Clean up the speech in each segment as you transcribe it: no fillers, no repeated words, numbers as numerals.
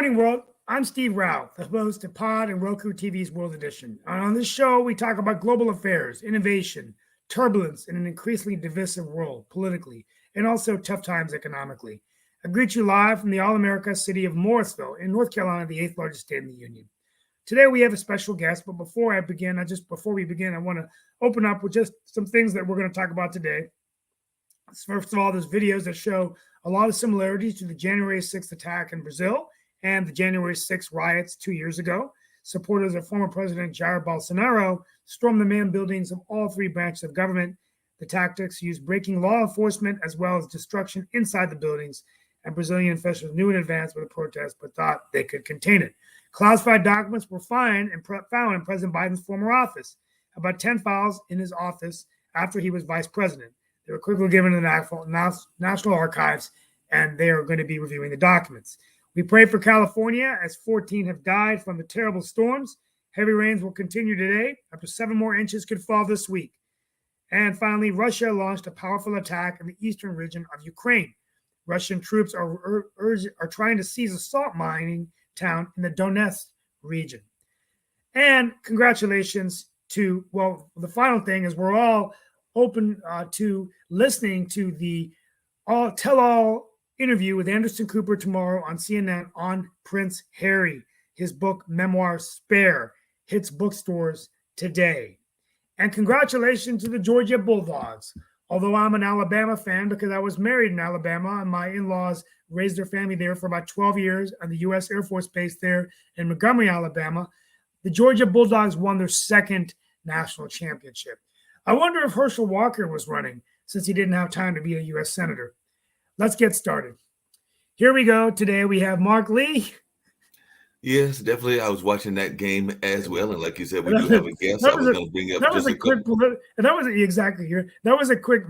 morning, world. I'm Steve Rao, the host of Pod and Roku TV's World Edition. And on this show, we talk about global affairs, innovation, turbulence in an increasingly divisive world politically, and also tough times economically. I greet you live from the All-America city of Morrisville in North Carolina, the eighth largest state in the Union. Today, we have a special guest, but before we begin, I want to open up with just some things that we're going to talk about today. First of all, there's videos that show a lot of similarities to the January 6th attack in Brazil and the January 6th riots 2 years ago. Supporters of former President Jair Bolsonaro stormed the main buildings of all three branches of government. The tactics used breaking law enforcement as well as destruction inside the buildings, and Brazilian officials knew in advance of the protest but thought they could contain it. Classified documents were found in President Biden's former office, about 10 files in his office after he was vice president. They were quickly given to the National Archives, and they are going to be reviewing the documents. We pray for California as 14 have died from the terrible storms. Heavy rains will continue today. Up to 7 more inches could fall this week. And finally, Russia launched a powerful attack in the eastern region of Ukraine. Russian troops are trying to seize a salt mining town in the Donetsk region. And congratulations to, the final thing is we're all open to listening to the tell-all interview with Anderson Cooper tomorrow on CNN on Prince Harry. His book, Memoir Spare, hits bookstores today. And congratulations to the Georgia Bulldogs. Although I'm an Alabama fan because I was married in Alabama and my in-laws raised their family there for about 12 years on the U.S. Air Force Base there in Montgomery, Alabama, the Georgia Bulldogs won their second national championship. I wonder if Herschel Walker was running since he didn't have time to be a U.S. Senator. Let's get started. Here we go. Today we have Mark Lee. Yes, definitely. I was watching that game as well, and like you said, we do have a guest. I was going to bring up that was a quick.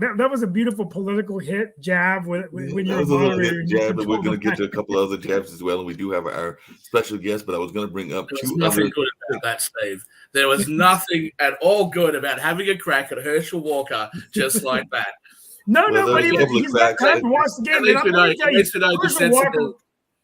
That was a beautiful political hit jab when you were moderating. Jab, but we're going to get to a couple other jabs as well, and we do have our special guest. But I was going to bring up nothing good about that, Steve. There was nothing at all good about having a crack at Herschel Walker just like that. No, but he's got time to watch the game. Herschel Walker.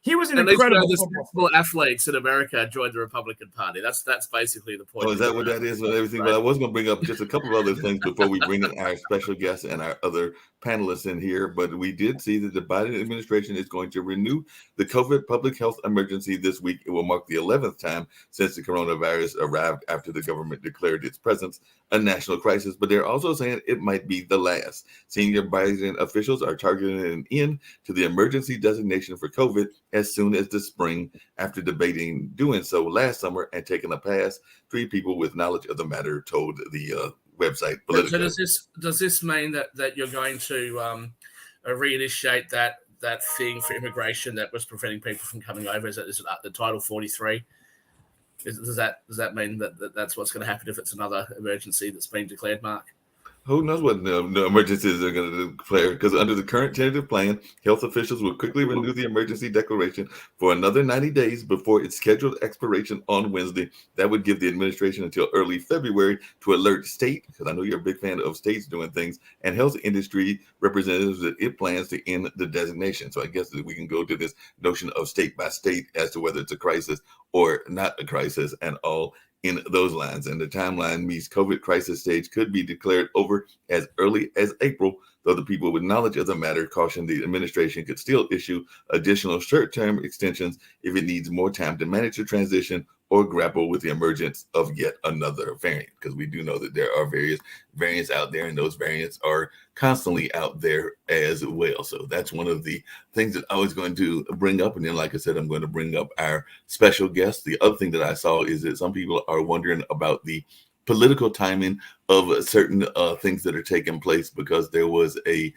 He was an incredible football athletes in America joined the Republican Party. That's basically the point. Oh, is that what that is and everything? Right. But I was going to bring up just a couple of other things before we bring in our special guests and our other panelists in here. But we did see that the Biden administration is going to renew the COVID public health emergency this week. It will mark the 11th time since the coronavirus arrived after the government declared its presence a national crisis. But they're also saying it might be the last. Senior Biden officials are targeting an end to the emergency designation for COVID as soon as the spring, after debating doing so last summer and taking a pass. 3 people with knowledge of the matter told the website Politico. So does this mean that you're going to reinitiate that thing for immigration that was preventing people from coming over? Is it the Title 43? Does that mean that that's what's going to happen if it's another emergency that's been declared, Mark? Who knows what the emergencies are going to declare? Because under the current tentative plan, health officials will quickly renew the emergency declaration for another 90 days before its scheduled expiration on Wednesday. That would give the administration until early February to alert state, because I know you're a big fan of states doing things, and health industry representatives that it plans to end the designation. So I guess that we can go to this notion of state by state as to whether it's a crisis or not a crisis and all in those lines. And the timeline means COVID crisis stage could be declared over as early as April, though the people with knowledge of the matter caution the administration could still issue additional short-term extensions if it needs more time to manage the transition or grapple with the emergence of yet another variant, because we do know that there are various variants out there, and those variants are constantly out there as well. So that's one of the things that I was going to bring up. And then, like I said, I'm going to bring up our special guest. The other thing that I saw is that some people are wondering about the political timing of certain things that are taking place, because there was a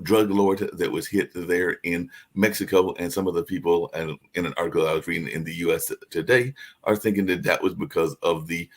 drug lord that was hit there in Mexico, and some of the people, and in an article I was reading in the U.S. Today, are thinking that was because of the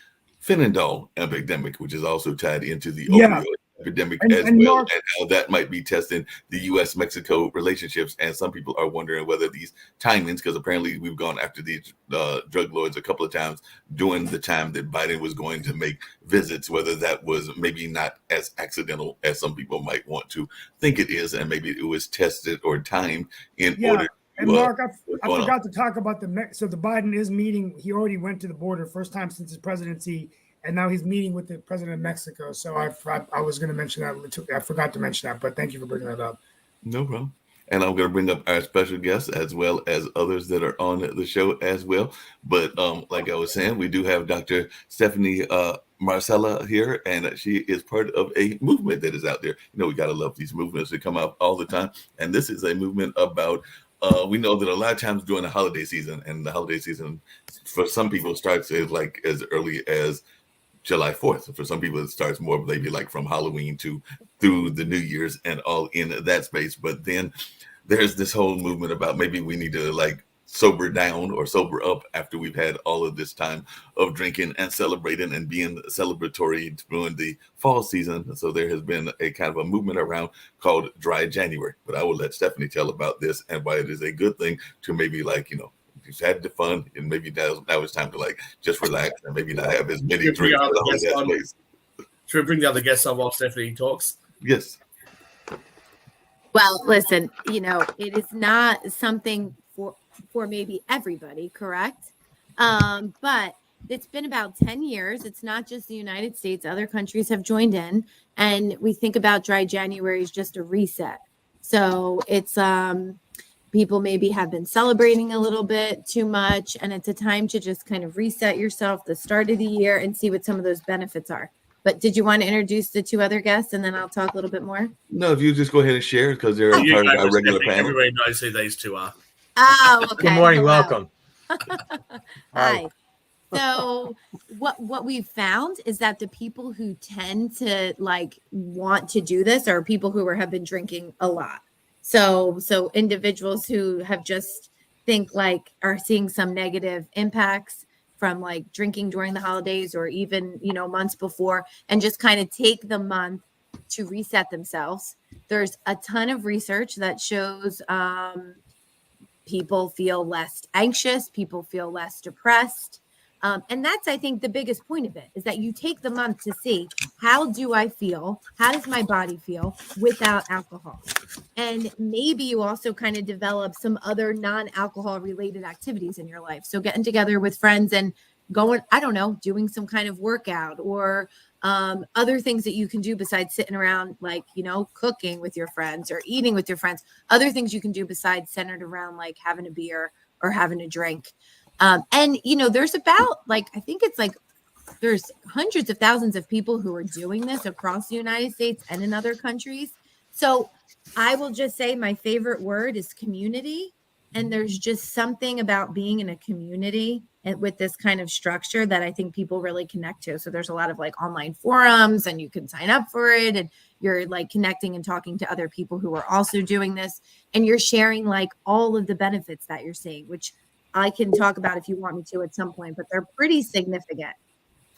fentanyl epidemic, which is also tied into the opioid epidemic as well, and how that might be testing the U.S.-Mexico relationships. And some people are wondering whether these timings, because apparently we've gone after these drug lords a couple of times during the time that Biden was going to make visits, whether that was maybe not as accidental as some people might want to think it is, and maybe it was tested or timed in order And Well, Mark, what's I going on? forgot to talk about so the Biden is meeting. He already went to the border first time since his presidency, and now he's meeting with the president of Mexico. So I was going to mention that. I forgot to mention that, but thank you for bringing that up. No problem. And I'm going to bring up our special guests as well as others that are on the show as well. But like I was saying, we do have Dr. Stephanie Marcella here, and she is part of a movement that is out there. You know, we got to love these movements that come out all the time. And this is a movement about, we know that a lot of times during the holiday season, and the holiday season for some people starts as early as July 4th. For some people, it starts more maybe like from Halloween to through the New Year's and all in that space. But then there's this whole movement about maybe we need to like sober down or sober up after we've had all of this time of drinking and celebrating and being celebratory during the fall season. So there has been a kind of a movement around called Dry January. But I will let Stephanie tell about this and why it is a good thing to maybe like, you know, just had the fun and maybe now it's time to like just relax and maybe not have as many Should we drinks. bring our guests on? Should we bring the other guests on while Stephanie talks? Yes. Well, listen, you know, it is not something for maybe everybody, correct? But it's been about 10 years. It's not just the United States. Other countries have joined in. And we think about Dry January as just a reset. So it's people maybe have been celebrating a little bit too much. And it's a time to just kind of reset yourself the start of the year and see what some of those benefits are. But did you want to introduce the two other guests and then I'll talk a little bit more? No, if you just go ahead and share because they're part of our regular panel. Everybody knows who these two are. Oh, okay. Good morning. Hello. Welcome. Hi. So what we've found is that the people who tend to like want to do this are people who have been drinking a lot. So individuals who have just think like are seeing some negative impacts from like drinking during the holidays or even, you know, months before and just kind of take the month to reset themselves. There's a ton of research that shows people feel less anxious, people feel less depressed. And that's, I think, the biggest point of it is that you take the month to see how do I feel? How does my body feel without alcohol? And maybe you also kind of develop some other non-alcohol related activities in your life. So getting together with friends and going, I don't know, doing some kind of workout or other things that you can do besides sitting around, like, you know, cooking with your friends or eating with your friends, other things you can do besides centered around like having a beer or having a drink. And, you know, there's about like, I think it's like there's hundreds of thousands of people who are doing this across the United States and in other countries. So I will just say my favorite word is community. And there's just something about being in a community and with this kind of structure that I think people really connect to. So there's a lot of like online forums and you can sign up for it and you're like connecting and talking to other people who are also doing this. And you're sharing like all of the benefits that you're seeing, which I can talk about if you want me to at some point, but they're pretty significant.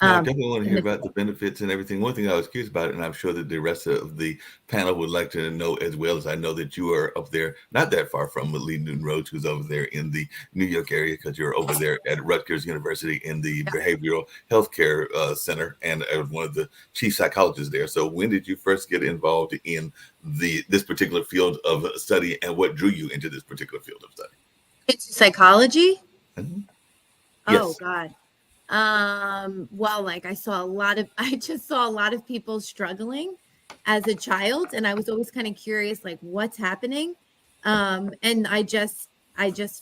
I definitely want to hear about the benefits and everything. One thing I was curious about, and I'm sure that the rest of the panel would like to know as well, as I know that you are up there, not that far from Lee Newton Rhodes, who's over there in the New York area, because you're over there at Rutgers University in the Behavioral Healthcare Center and one of the chief psychologists there. So when did you first get involved in this particular field of study, and what drew you into this particular field of study? It's psychology? Mm-hmm. Oh, Yes. God. Well, like I just saw a lot of people struggling as a child, and I was always kind of curious, like what's happening. And I just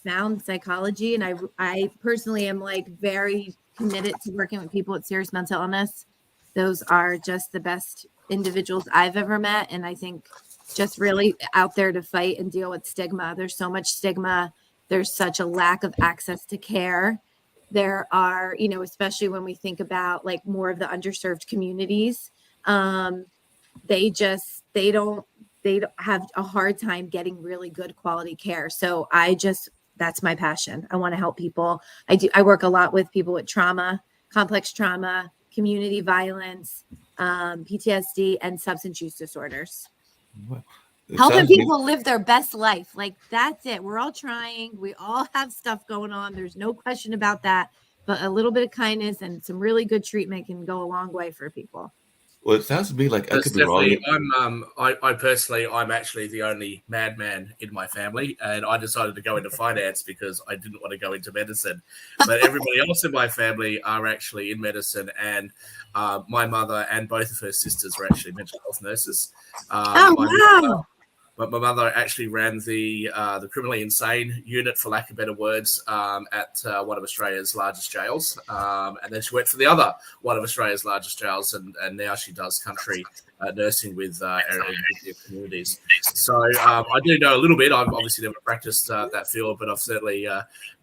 found psychology, and I personally am like very committed to working with people with serious mental illness. Those are just the best individuals I've ever met. And I think just really out there to fight and deal with stigma. There's so much stigma. There's such a lack of access to care. There are, you know, especially when we think about like more of the underserved communities, they don't have a hard time getting really good quality care. So that's my passion. I want to help people. I work a lot with people with trauma, complex trauma, community violence, PTSD, and substance use disorders. Well, Helping people live their best life. Like that's it. We're all trying. We all have stuff going on. There's no question about that. But a little bit of kindness and some really good treatment can go a long way for people. Well, it sounds to me like I That's could be wrong. definitely. I personally, I'm actually the only madman in my family, and I decided to go into finance because I didn't want to go into medicine. But everybody else in my family are actually in medicine, and my mother and both of her sisters were actually mental health nurses. Oh, wow. But my mother actually ran the criminally insane unit, for lack of better words, at one of Australia's largest jails, and then she went for the other one of Australia's largest jails, and now she does country nursing with communities. So I do know a little bit. I've obviously never practiced that field, but I've certainly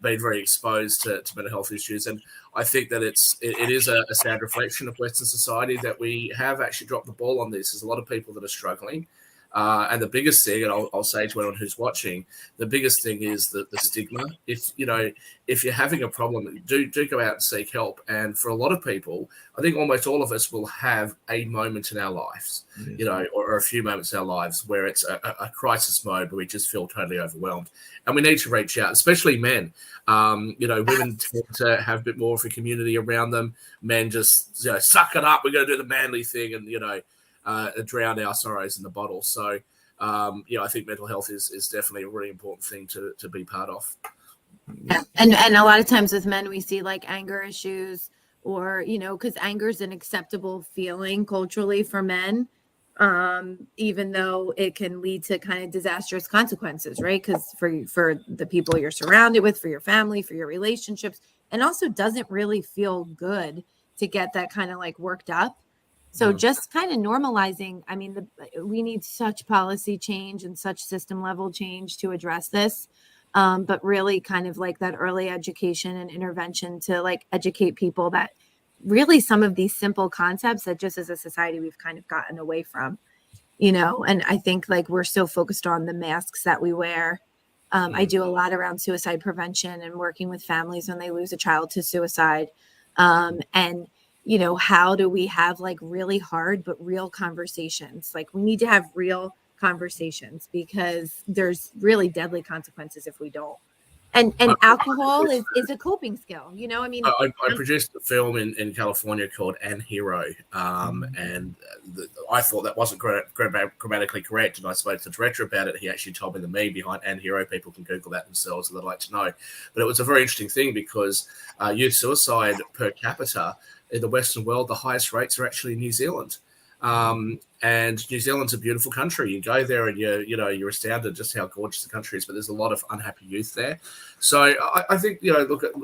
been very exposed to mental health issues, and I think that it is a sad reflection of Western society that we have actually dropped the ball on this. There's a lot of people that are struggling. And the biggest thing, and I'll say to anyone who's watching, the biggest thing is the stigma. If you're having a problem, do go out and seek help. And for a lot of people, I think almost all of us will have a moment in our lives, or a few moments in our lives where it's a crisis mode where we just feel totally overwhelmed, and we need to reach out, especially men. Women tend to have a bit more of a community around them. Men just suck it up. We're going to do the manly thing, and drown our sorrows in the bottle. So, I think mental health is definitely a really important thing to be part of. Yeah. And a lot of times with men, we see like anger issues, or, because anger is an acceptable feeling culturally for men, even though it can lead to kind of disastrous consequences, right? Because for the people you're surrounded with, for your family, for your relationships, and also doesn't really feel good to get that kind of like worked up. So just kind of normalizing, I mean, we need such policy change and such system level change to address this. But really kind of like that early education and intervention to like educate people that really some of these simple concepts that just as a society we've kind of gotten away from, and I think like we're so focused on the masks that we wear. I do a lot around suicide prevention and working with families when they lose a child to suicide. And how do we have like really hard but real conversations? Like we need to have real conversations because there's really deadly consequences if we don't. And alcohol is a coping skill, I produced a film in California called Anhero, and I thought that wasn't grammatically correct, and I spoke to the director about it. He actually told me the meme behind Anhero. People can Google that themselves if they'd like to know. But it was a very interesting thing because youth suicide per capita in the Western world, the highest rates are actually in New Zealand. And New Zealand's a beautiful country. You go there and you're astounded just how gorgeous the country is, but there's a lot of unhappy youth there. So I think,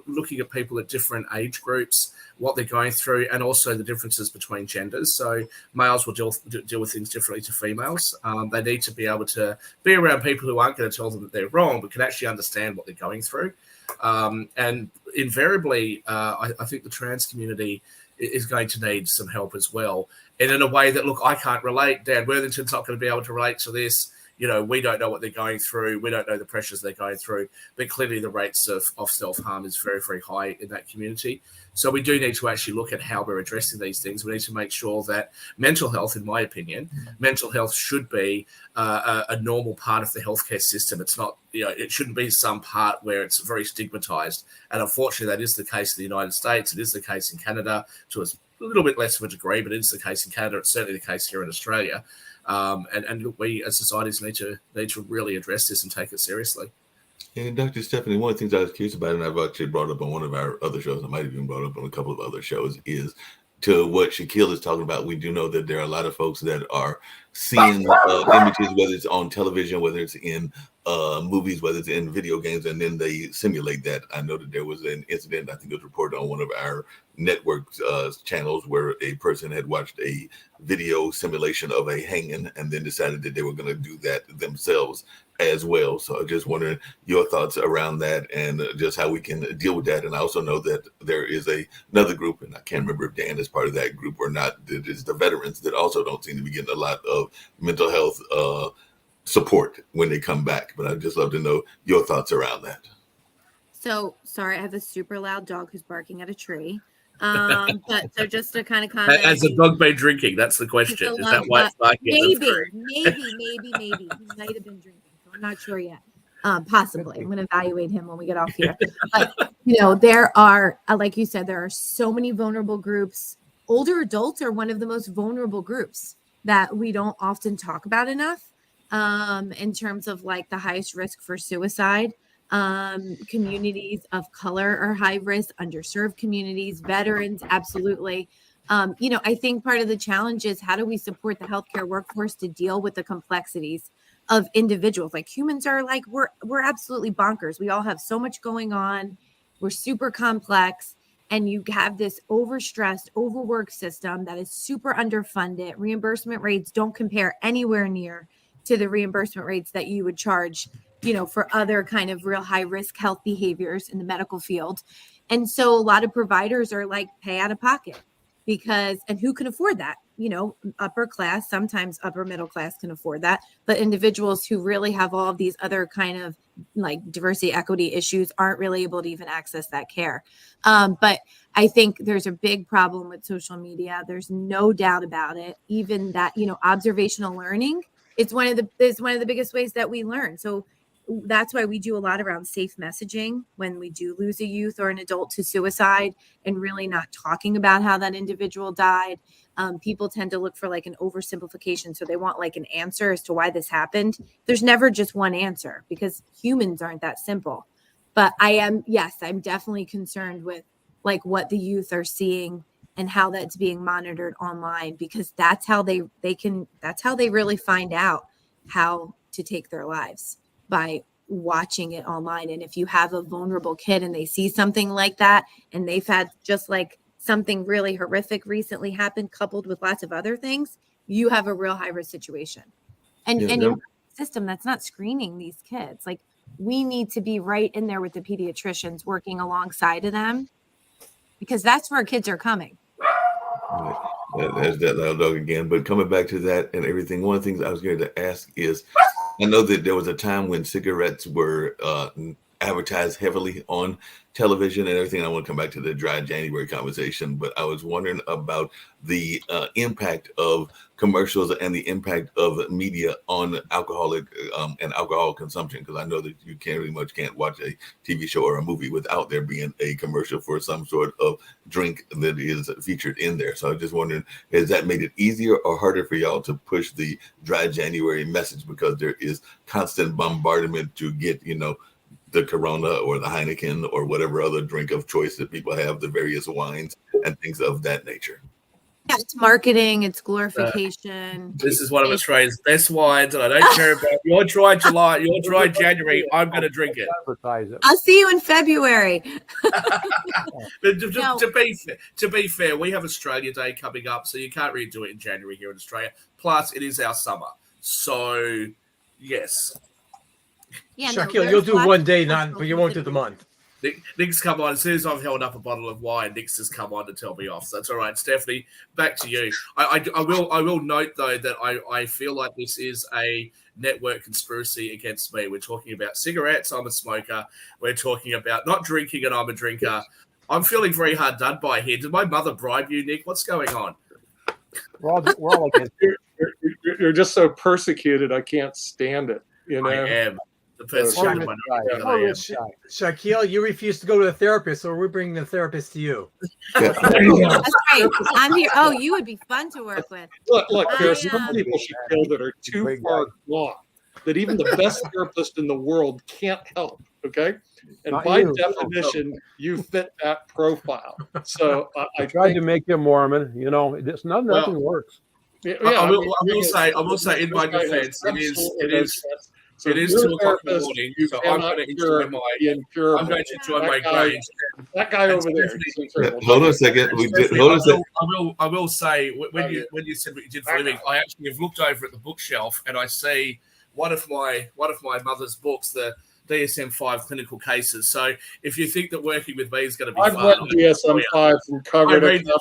looking at people at different age groups, what they're going through, and also the differences between genders. So males will deal with things differently to females. They need to be able to be around people who aren't going to tell them that they're wrong, but can actually understand what they're going through. And invariably, I think the trans community is going to need some help as well. And in a way that, look, I can't relate. Dan Worthington's not going to be able to relate to this. We don't know what they're going through. We don't know the pressures they're going through. But clearly the rates of self-harm is very, very high in that community. So we do need to actually look at how we're addressing these things. We need to make sure that mental health, in my opinion, mental health should be a normal part of the healthcare system. It's not, it shouldn't be some part where it's very stigmatized. And unfortunately, that is the case in the United States. It is the case in Canada to a little bit less of a degree, but it is the case in Canada. It's certainly the case here in Australia. And look, we as societies need to really address this and take it seriously. And Dr. Stephanie, one of the things I was curious about, and I've actually brought up on one of our other shows, I might have even brought up on a couple of other shows, is to what Shaquille is talking about. We do know that there are a lot of folks that are seeing images, whether it's on television, whether it's in movies, whether it's in video games, and then they simulate that. I know that there was an incident, I think it was reported on one of our network channels, where a person had watched a video simulation of a hanging and then decided that they were going to do that themselves as well. So I just wondering your thoughts around that and just how we can deal with that. And I also know that there is another group, and I can't remember if Dan is part of that group or not, that is the veterans that also don't seem to be getting a lot of mental health support when they come back. But I'd just love to know your thoughts around that. So sorry, I have a super loud dog who's barking at a tree. But so just to kind of comment, has the dog been drinking? That's the question. Is that why it's barking? Maybe he might have been drinking. So I'm not sure yet. Possibly. I'm going to evaluate him when we get off here. But there are, like you said, there are so many vulnerable groups older adults are one of the most vulnerable groups that we don't often talk about enough, in terms of like the highest risk for suicide. Communities of color are high risk, underserved communities, veterans, absolutely. I think part of the challenge is how do we support the healthcare workforce to deal with the complexities of individuals? Like humans are like, we're absolutely bonkers. We all have so much going on. We're super complex. And you have this overstressed, overworked system that is super underfunded. Reimbursement rates don't compare anywhere near to the reimbursement rates that you would charge, for other kind of real high risk health behaviors in the medical field. And so a lot of providers are like, pay out of pocket and who can afford that? Upper class, sometimes upper middle class can afford that, but individuals who really have all of these other kind of like diversity, equity issues aren't really able to even access that care. But I think there's a big problem with social media. There's no doubt about it. Even that, observational learning, it's one of the biggest ways that we learn. So that's why we do a lot around safe messaging when we do lose a youth or an adult to suicide, and really not talking about how that individual died. People tend to look for like an oversimplification. So they want like an answer as to why this happened. There's never just one answer because humans aren't that simple. But I'm definitely concerned with like what the youth are seeing and how that's being monitored online, because that's how they really find out how to take their lives, by watching it online. And if you have a vulnerable kid and they see something like that, and they've had just like something really horrific recently happened, coupled with lots of other things, you have a real high risk situation. And you have a system that's not screening these kids. Like, we need to be right in there with the pediatricians working alongside of them, because that's where kids are coming. There's that loud dog again. But coming back to that and everything, one of the things I was going to ask is, I know that there was a time when cigarettes were advertised heavily on television and everything. I want to come back to the dry January conversation, but I was wondering about the impact of commercials and the impact of media on alcoholic and alcohol consumption, because I know that you can't watch a TV show or a movie without there being a commercial for some sort of drink that is featured in there. So I was just wondering, has that made it easier or harder for y'all to push the dry January message, because there is constant bombardment to get, the Corona or the Heineken or whatever other drink of choice that people have, the various wines and things of that nature? Yeah, it's marketing, it's glorification. This is one of Australia's best wines, and I don't care about your dry July, your dry January. I'm going to drink it. I'll see you in February. But to be fair, we have Australia Day coming up, so you can't really do it in January here in Australia. Plus, it is our summer, so yes. Yeah, Shaquille, you'll do one day, but you won't do the month. Nick's come on. As soon as I've held up a bottle of wine, Nick's has come on to tell me off. So that's all right. Stephanie, back to you. I will note, though, that I feel like this is a network conspiracy against me. We're talking about cigarettes. I'm a smoker. We're talking about not drinking, and I'm a drinker. I'm feeling very hard done by here. Did my mother bribe you, Nick? What's going on? We're all against you're just so persecuted. I can't stand it. I am. The persecuted minority. Shaquille, you refuse to go to a therapist, so we're bringing the therapist to you. That's right. I'm here. Oh, you would be fun to work with. Look, there are some people, Shaquille, that are too far gone, that even the best therapist in the world can't help. Okay, and Not by you. definition, you fit that profile. So I tried to make you Mormon. Nothing works. I will say, in my defense, it is. It is 2 o'clock in the morning, so I'm going to enjoy my grains. That guy over there. Hold on a second. I will say, when you said what you did for a living, I actually have looked over at the bookshelf and I see one of my mother's books, the DSM-5 clinical cases. So if you think that working with me is going to be I've fun, read DSM-5 from cover to cover.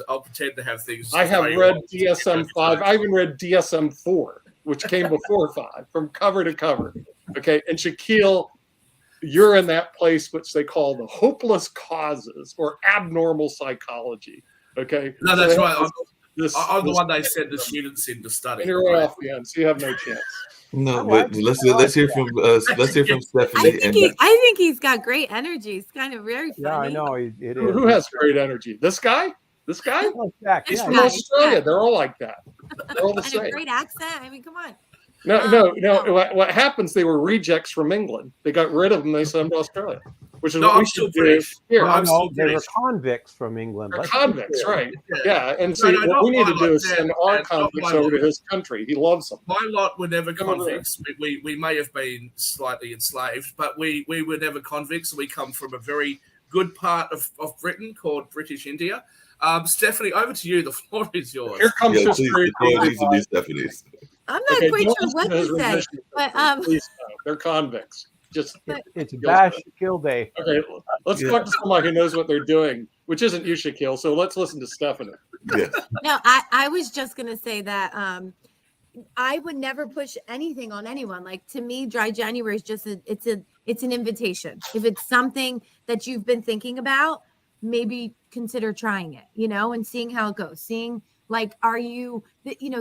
I'll pretend to have things. I have read DSM-5. I even read DSM-4. Which came before 5, from cover to cover. Okay, and Shaquille, you're in that place which they call the hopeless causes or abnormal psychology. Okay, no, that's right. I'm the one they send the students in to study. You're right off the end, so you have no chance. No, but let's hear from Stephanie. I think he's got great energy. He's kind of very funny. Yeah, I know it is. Who has great energy? This guy? This guy? Oh, Jack, He's yeah. from Yeah. Australia. They're all like that. They're all the And a same. great accent. I mean, come on. No. No. What happens? They were rejects from England. They got rid of them. They sent them to Australia, which is No, what we I'm still should do British. here. No, I'm no, still they were British. convicts from England. They're Let's be convicts, clear. right? Yeah. Yeah, and see, No, what not we need to my do lot, is send our not convicts my over to lot. his country. He loves them. My lot were never Come over there. convicts. We may have been slightly enslaved, but we were never convicts. We come from a very good part of Britain called British India. Stephanie, over to you. The floor is yours. Here comes Yeah, his please, three. the floor needs to be Stephanie's. I'm not Okay, quite don't sure listen what to his to say. rendition. But Please, no, they're convicts. Just It's Bash Kill Day. okay. Let's Yeah. talk to somebody who knows what they're doing, which isn't you, Shaquille. So let's listen to Stephanie. Yes. no, I was just gonna say that I would never push anything on anyone. Like, to me, Dry January is just it's an invitation. If it's something that you've been thinking about, maybe consider trying it, and seeing how it goes. Seeing, like, are you,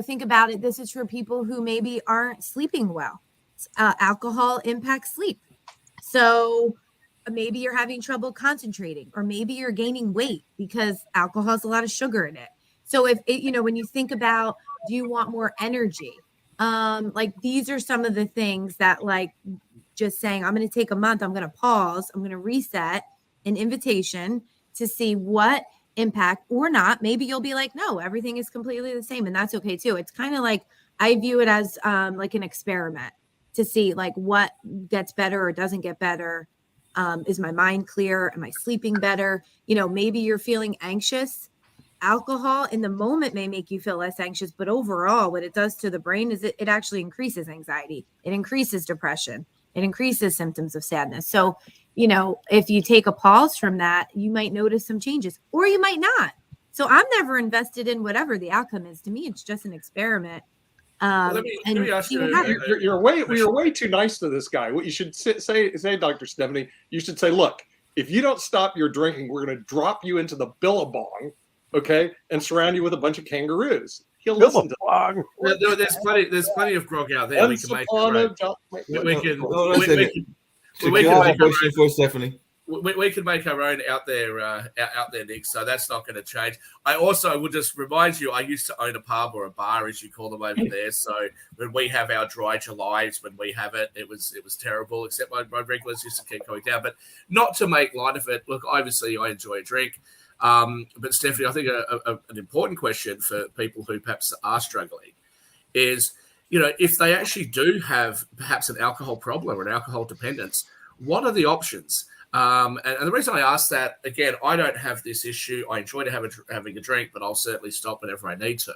think about it. This is for people who maybe aren't sleeping well. Alcohol impacts sleep. So maybe you're having trouble concentrating, or maybe you're gaining weight because alcohol has a lot of sugar in it. So if it, when you think about, do you want more energy? Like, these are some of the things that, like, just saying, I'm going to take a month, I'm going to pause, I'm going to reset, an invitation to see what impact or not. Maybe you'll be like, no, everything is completely the same. And that's okay too. It's kind of like, I view it as like an experiment to see, like, what gets better or doesn't get better. Is my mind clear? Am I sleeping better? Maybe you're feeling anxious. Alcohol in the moment may make you feel less anxious, but overall, what it does to the brain is it actually increases anxiety. It increases depression. It increases symptoms of sadness. So, if you take a pause from that, you might notice some changes, or you might not. So I'm never invested in whatever the outcome is. To me, it's just an experiment. Let me ask see you. what happens. You're way too nice to this guy. What you should say, Dr. Stephanie, you should say, look, if you don't stop your drinking, we're going to drop you into the Billabong, okay, and surround you with a bunch of kangaroos. He'll listen to Billabong. There's plenty of grog out there. We can make our own. We can. Hold on a we second. can Shaquille, we can I have a make our question for Stephanie. we can make our own out there, Nick. So that's not going to change. I also would just remind you, I used to own a pub or a bar, as you call them over there. So when we have our dry Julys, when we have it, it was terrible. Except my regulars used to keep going down. But not to make light of it. Look, obviously, I enjoy a drink. But Stephanie, I think an important question for people who perhaps are struggling is, if they actually do have perhaps an alcohol problem or an alcohol dependence, what are the options? And the reason I ask that, again, I don't have this issue. I enjoy having a drink, but I'll certainly stop whenever I need to.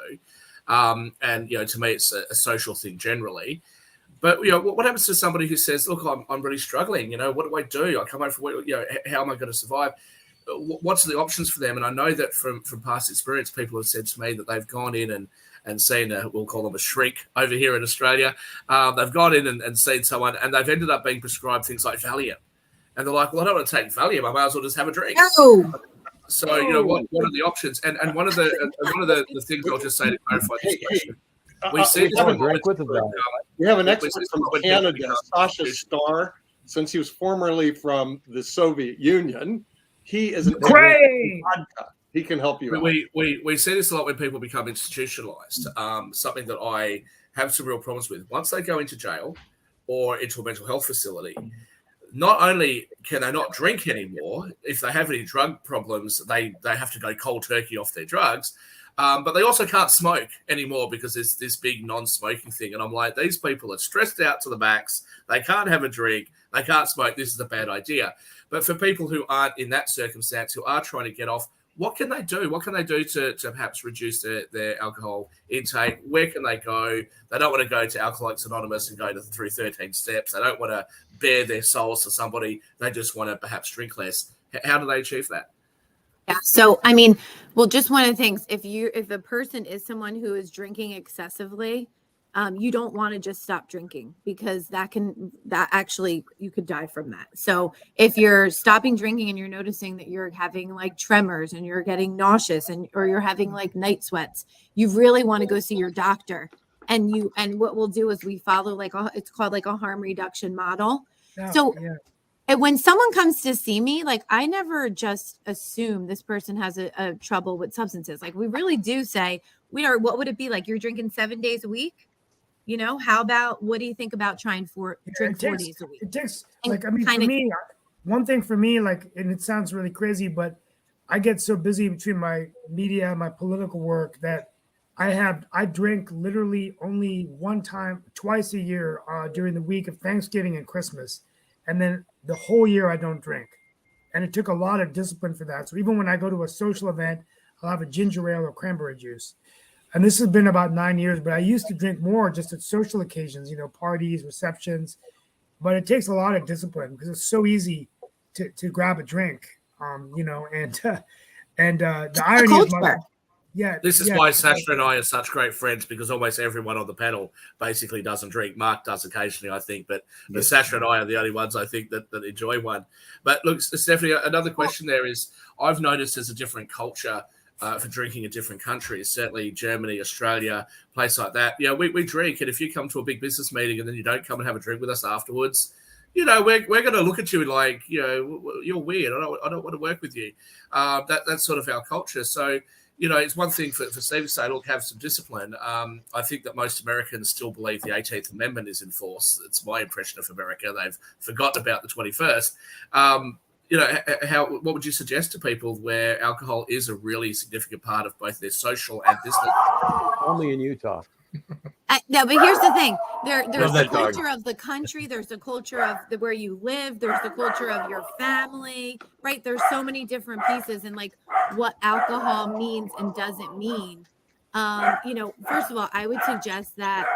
And to me, it's a social thing generally. But what happens to somebody who says, "Look, I'm really struggling. What do I do? I come home from work. How am I going to survive?" What's the options for them? And I know that from past experience, people have said to me that they've gone in and seen we'll call them a shrink over here in Australia. They've gone in and seen someone, and they've ended up being prescribed things like Valium. And they're like, well, I don't want to take Valium. I might as well just have a drink. No. So, what are the options? And one of the things I'll just say to clarify this question. We see this have a when drink with the Valium. We have an We expert see from when Canada, people Sasha become- Starr, since he was formerly from the Soviet Union. He is an Great. vodka. He can help you out. We see this a lot when people become institutionalized. Something that I have some real problems with. Once they go into jail or into a mental health facility, not only can they not drink anymore, if they have any drug problems, they have to go cold turkey off their drugs. But they also can't smoke anymore because there's this big non-smoking thing. And I'm like, these people are stressed out to the max. They can't have a drink. They can't smoke. This is a bad idea. But for people who aren't in that circumstance, who are trying to get off, what can they do? What can they do to perhaps reduce their alcohol intake? Where can they go? They don't want to go to Alcoholics Anonymous and go through 13 steps. They don't want to bare their souls to somebody. They just want to perhaps drink less. How do they achieve that? Yeah. So, just one of the things, if a person is someone who is drinking excessively, you don't want to just stop drinking, because you could die from that. So if you're stopping drinking and you're noticing that you're having like tremors and you're getting nauseous or you're having like night sweats, you really want to go see your doctor. And what we'll do is we follow it's called like a harm reduction model. Yeah, So yeah. when someone comes to see me, like I never just assume this person has a trouble with substances. Like we really do say, what would it be like? You're drinking 7 days a week? You know, how about, what do you think about trying drink 4 days a week? It takes, And like, I mean, for kinda- me, one thing for me, like, and it sounds really crazy, but I get so busy between my media and my political work that I drink literally only twice a year during the week of Thanksgiving and Christmas. And then the whole year I don't drink. And it took a lot of discipline for that. So even when I go to a social event, I'll have a ginger ale or cranberry juice. And this has been about 9 years, but I used to drink more just at social occasions, parties, receptions. But it takes a lot of discipline because it's so easy to grab a drink, and the irony is, This is why Sasha and I are such great friends, because almost everyone on the panel basically doesn't drink. Mark does occasionally, I think, but Sasha and I are the only ones, I think, that enjoy one. But look, Stephanie, another question there is, I've noticed there's a different culture for drinking in different countries, certainly Germany, Australia, place like that. We drink, and if you come to a big business meeting and then you don't come and have a drink with us afterwards, we're going to look at you like, you're weird. I don't want to work with you. That's sort of our culture. So, it's one thing for Steve to say, look, have some discipline. I think that most Americans still believe the 18th Amendment is in force. It's my impression of America. They've forgotten about the 21st. What would you suggest to people where alcohol is a really significant part of both their social and business? Only in Utah. No, but here's the thing. There's Love the that dog. culture of the country. There's the culture of where you live. There's the culture of your family, right? There's so many different pieces, and like what alcohol means and doesn't mean. First of all, I would suggest that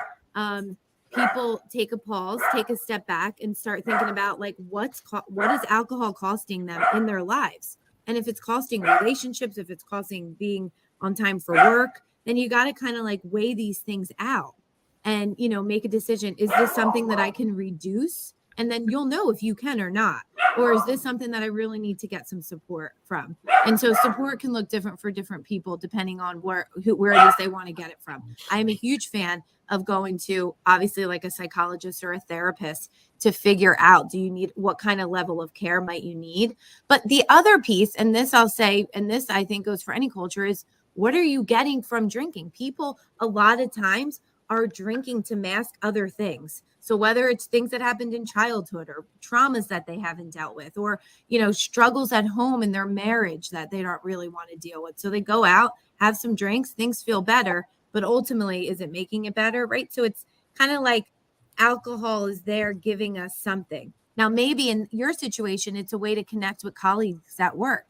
people take a pause, take a step back, and start thinking about like what is alcohol costing them in their lives, and if it's costing relationships, if it's costing being on time for work, then you got to kind of like weigh these things out and, make a decision. Is this something that I can reduce? And then you'll know if you can or not. Or is this something that I really need to get some support from? And so support can look different for different people depending on where it is they want to get it from. I am a huge fan of going to, obviously, like a psychologist or a therapist to figure out, what kind of level of care might you need? But the other piece, and this I'll say, and this I think goes for any culture, is what are you getting from drinking? People a lot of times are drinking to mask other things. So whether it's things that happened in childhood or traumas that they haven't dealt with, or, struggles at home in their marriage that they don't really want to deal with. So they go out, have some drinks, things feel better, but ultimately, is it making it better? Right. So it's kind of like alcohol is there giving us something. Now, maybe in your situation, it's a way to connect with colleagues at work.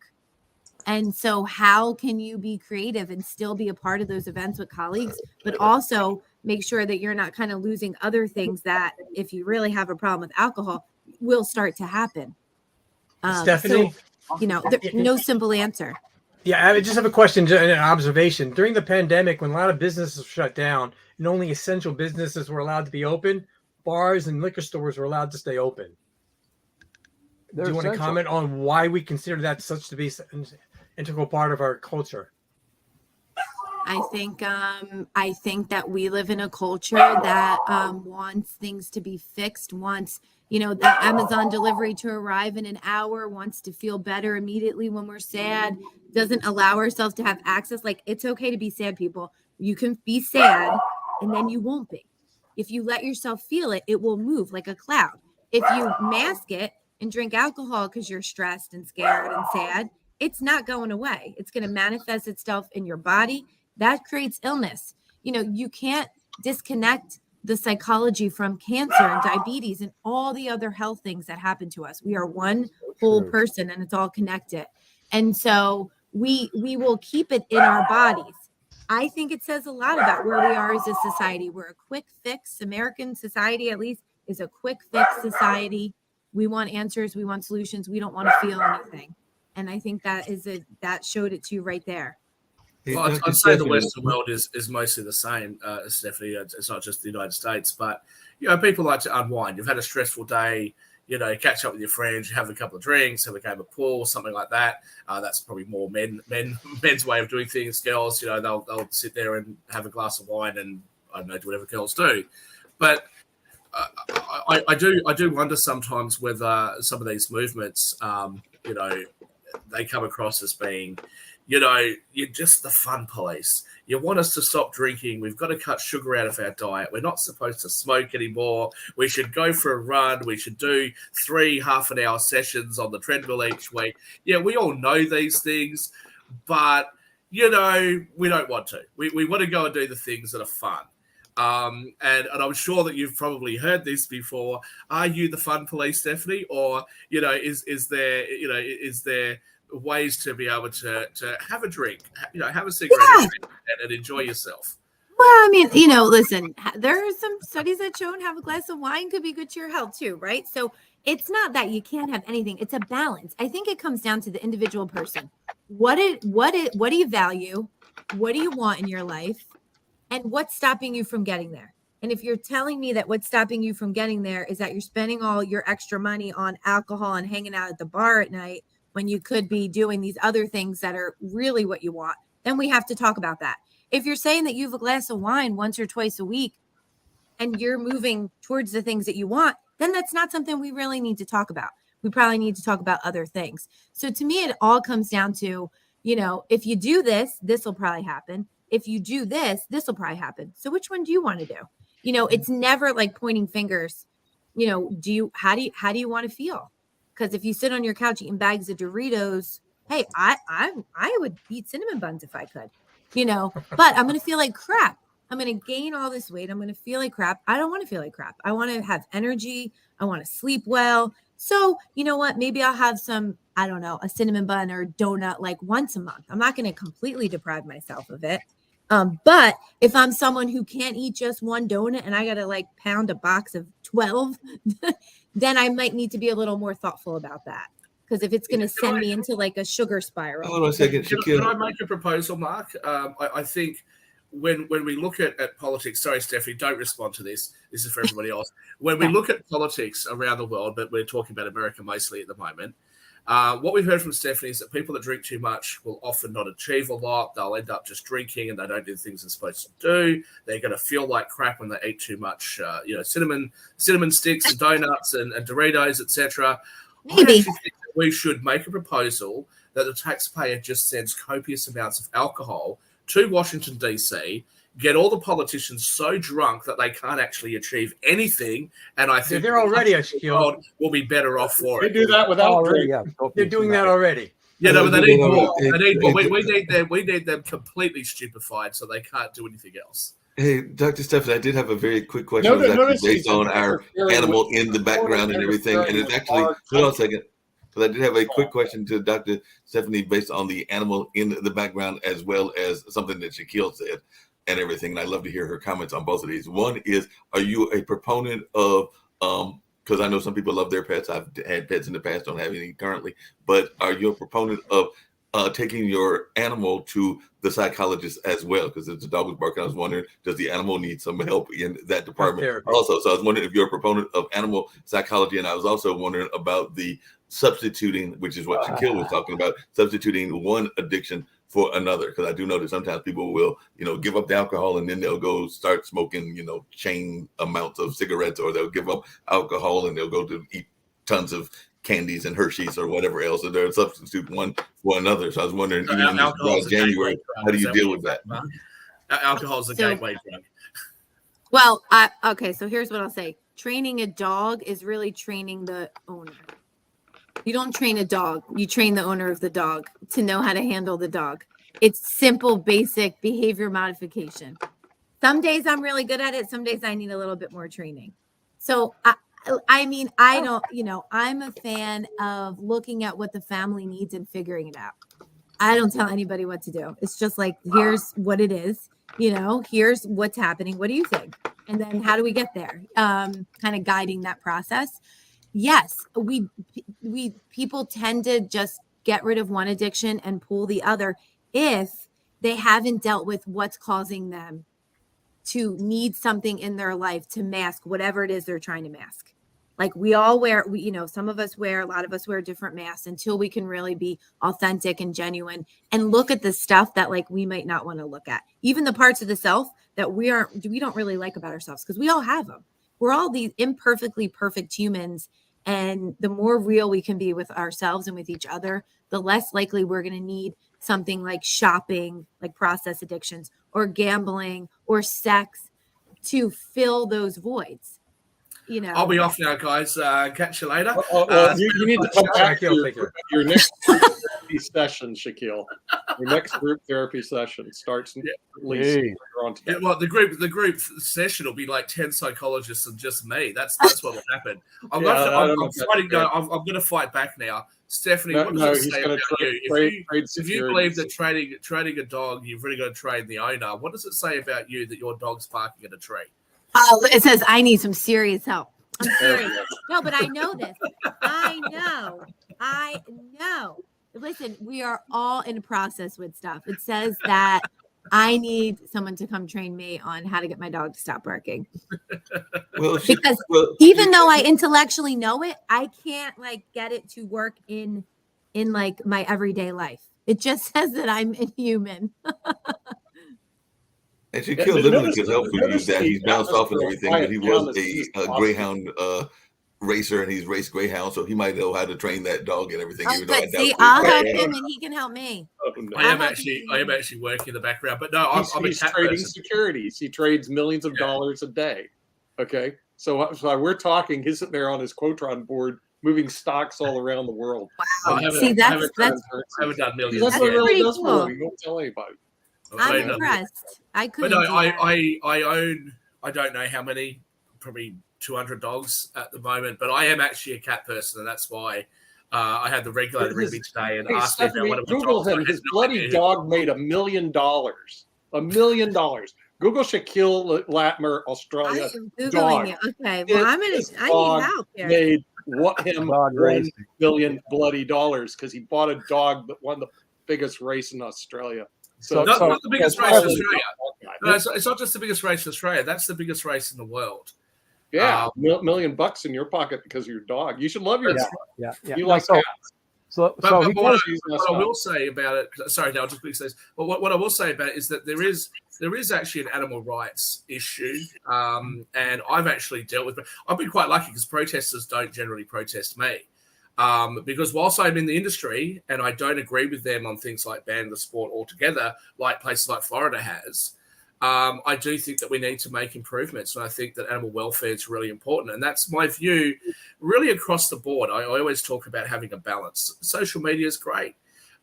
And so how can you be creative and still be a part of those events with colleagues, but also make sure that you're not kind of losing other things that, if you really have a problem with alcohol, will start to happen. Stephanie? There's no simple answer. Yeah, I just have a question and an observation. During the pandemic, when a lot of businesses were shut down and only essential businesses were allowed to be open, bars and liquor stores were allowed to stay open. Do you want to comment on why we consider that such to be an integral part of our culture? I think that we live in a culture that wants things to be fixed, wants that Amazon delivery to arrive in an hour, wants to feel better immediately when we're sad, doesn't allow ourselves to have access. Like, it's okay to be sad, people. You can be sad and then you won't be. If you let yourself feel it, it will move like a cloud. If you mask it and drink alcohol because you're stressed and scared and sad, it's not going away. It's going to manifest itself in your body. That creates illness. You can't disconnect the psychology from cancer and diabetes and all the other health things that happen to us. We are one whole person and it's all connected. And so we will keep it in our bodies. I think it says a lot about where we are as a society. We're a quick fix. American society, at least, is a quick fix society. We want answers. We want solutions. We don't want to feel anything. And I think that showed it to you right there. Well, I'd say the Western world is mostly the same, Stephanie. It's not just the United States, but people like to unwind. You've had a stressful day, catch up with your friends, you have a couple of drinks, have a game of pool, something like that. That's probably more men's way of doing things. Girls, they'll sit there and have a glass of wine and, I don't know, do whatever girls do. But I do wonder sometimes whether some of these movements, they come across as being, you're just the fun police. You want us to stop drinking. We've got to cut sugar out of our diet. We're not supposed to smoke anymore. We should go for a run. We should do 3 half-an-hour sessions on the treadmill each week. Yeah, we all know these things, but, we don't want to. We want to go and do the things that are fun. And I'm sure that you've probably heard this before. Are you the fun police, Stephanie? Or, is there ways to be able to have a drink, have a cigarette and enjoy yourself? Well, I mean, listen, there are some studies that show have a glass of wine could be good to your health too, right? So it's not that you can't have anything. It's a balance. I think it comes down to the individual person. What do you value? What do you want in your life? And what's stopping you from getting there? And if you're telling me that what's stopping you from getting there is that you're spending all your extra money on alcohol and hanging out at the bar at night when you could be doing these other things that are really what you want, then we have to talk about that. If you're saying that you have a glass of wine once or twice a week and you're moving towards the things that you want, then that's not something we really need to talk about. We probably need to talk about other things. So to me, it all comes down to, if you do this, this will probably happen. If you do this, this will probably happen. So which one do you want to do? It's never like pointing fingers. How do you want to feel? Because if you sit on your couch eating bags of Doritos, hey, I would eat cinnamon buns if I could, but I'm going to feel like crap. I'm going to gain all this weight. I'm going to feel like crap. I don't want to feel like crap. I want to have energy. I want to sleep well. So you know what? Maybe I'll have some, I don't know, a cinnamon bun or a donut like once a month. I'm not going to completely deprive myself of it. But if I'm someone who can't eat just one donut and I got to like pound a box of 12, then I might need to be a little more thoughtful about that. Because if it's going to send me into like a sugar spiral. Hold on a second, Can I make a proposal, Mark? I think when we look at politics, sorry, Stephanie, don't respond to this. This is for everybody else. When we look at politics around the world, but we're talking about America mostly at the moment, what we've heard from Stephanie is that people that drink too much will often not achieve a lot. They'll end up just drinking and they don't do the things they're supposed to do. They're going to feel like crap when they eat too much, cinnamon sticks and donuts and Doritos, etc. I actually think that we should make a proposal that the taxpayer just sends copious amounts of alcohol to Washington, D.C., get all the politicians so drunk that they can't actually achieve anything. And I think they're already will be better off for They it. do that without Already, drinking. yeah. They're doing that already. Yeah, no, but they need more. Hey, They need more. hey, We need them completely stupefied so they can't do anything else. Hey, Dr. Stephanie, I did have a very quick question. No, It was no, actually based on our animal in the background and everything. And it's actually, hold on a second. Because I did have a quick question to Dr. Stephanie based on the animal in the background as well as something that Shaquille said and everything. And I'd love to hear her comments on both of these. One is, are you a proponent of, because I know some people love their pets. I've had pets in the past, don't have any currently. But are you a proponent of taking your animal to the psychologist as well? Because if the dog was barking, I was wondering, does the animal need some help in that department also? So I was wondering if you're a proponent of animal psychology. And I was also wondering about the substituting, which is what Shaquille was talking about, substituting one addiction for another. Because I do know that sometimes people will, give up the alcohol and then they'll go start smoking, chain amounts of cigarettes, or they'll give up alcohol and they'll go to eat tons of candies and Hershey's or whatever else, and they'll substitute one for another. So I was wondering, even in this dry January, how do you deal with that? Alcohol is a gateway drug. Well, okay, so here's what I'll say. Training a dog is really training the owner. You don't train a dog. You train the owner of the dog to know how to handle the dog. It's simple, basic behavior modification. Some days I'm really good at it. Some days I need a little bit more training. So I mean, I don't, I'm a fan of looking at what the family needs and figuring it out. I don't tell anybody what to do. It's just like, here's what it is, here's what's happening. What do you think? And then how do we get there? Kind of guiding that process. Yes, people tend to just get rid of one addiction and pull the other if they haven't dealt with what's causing them to need something in their life to mask whatever it is they're trying to mask. Like we all wear, some of us wear, a lot of us wear different masks until we can really be authentic and genuine and look at the stuff that like we might not want to look at. Even the parts of the self that we don't really like about ourselves, because we all have them. we're all these imperfectly perfect humans. And the more real we can be with ourselves and with each other, the less likely we're going to need something like shopping, like process addictions, or gambling, or sex to fill those voids. You know, I'll be off now, guys. Catch you later. You need to come back Shaquille, to take care. your next group therapy session, Shaquille. Your next group therapy session starts at least Hey. later on Yeah, today. well, the group session will be like 10 psychologists and just me. That's what will happen. I'm Yeah, I don't know I'm if that's fighting. good. I'm going to fight back now, Stephanie. No, what no, does it he's say going about to you? trade If you securities. believe that trading a dog, you've really got to train the owner. What does it say about you that your dog's barking at a tree? it says I need some serious help. I'm There we serious. go. No, but I know this. I know. Listen, we are all in a process with stuff. It says that I need someone to come train me on how to get my dog to stop barking. Well, Because even though I intellectually know it, I can't like get it to work in like my everyday life. It just says that I'm inhuman. and Shaquille Yeah, literally notice- could help with you notice that the he's bounced off and atmosphere everything, but he quiet down was as soon as a possible. greyhound racer and he's raced greyhound, so he might know how to train that dog and everything. Oh, Even though I but doubt see, he I'll can. help him and he can help me. Oh, no. I am I'm actually working in the background, but no, I'm a He's cat trading person. securities. He trades millions of Yeah. dollars a day. Okay, so while we're talking, he's sitting there on his Quotron board, moving stocks all around the world. I haven't- See, I that's haven't that's I haven't done millions. That's what yet. he really pretty does for a cool. living. He won't tell anybody. I I'm know. impressed. I But couldn't no, do that. I own, I don't know how many, probably 200 dogs at the moment, but I am actually a cat person, and that's why I had the regulator ring me today and Hey, asked me about Stephanie, one of my Google dogs. I him. had His no bloody idea. dog made $1 million. $1 million. Google Shaquille Latmer, I Australia. am googling dog. it. Okay, well, This I dog need help here. Made what him Dog $1 racing. billion bloody dollars because he bought a dog that won the biggest race in Australia. So- Not, so- not the biggest yeah, race in Stephanie, Australia. No, it's not just the biggest race in Australia. That's the biggest race in the world. Yeah, $1 million in your pocket because of your dog. You should love your dog. Yeah. You No, like so, cats. so But he what, does. what I will say about it, sorry, no, I'll just quickly say this. But what I will say about it is that there is actually an animal rights issue, and I've actually dealt with it. I've been quite lucky because protesters don't generally protest me. Because whilst I'm in the industry and I don't agree with them on things like banning the sport altogether, like places like Florida has, I do think that we need to make improvements. And I think that animal welfare is really important. And that's my view really across the board. I always talk about having a balance. Social media is great,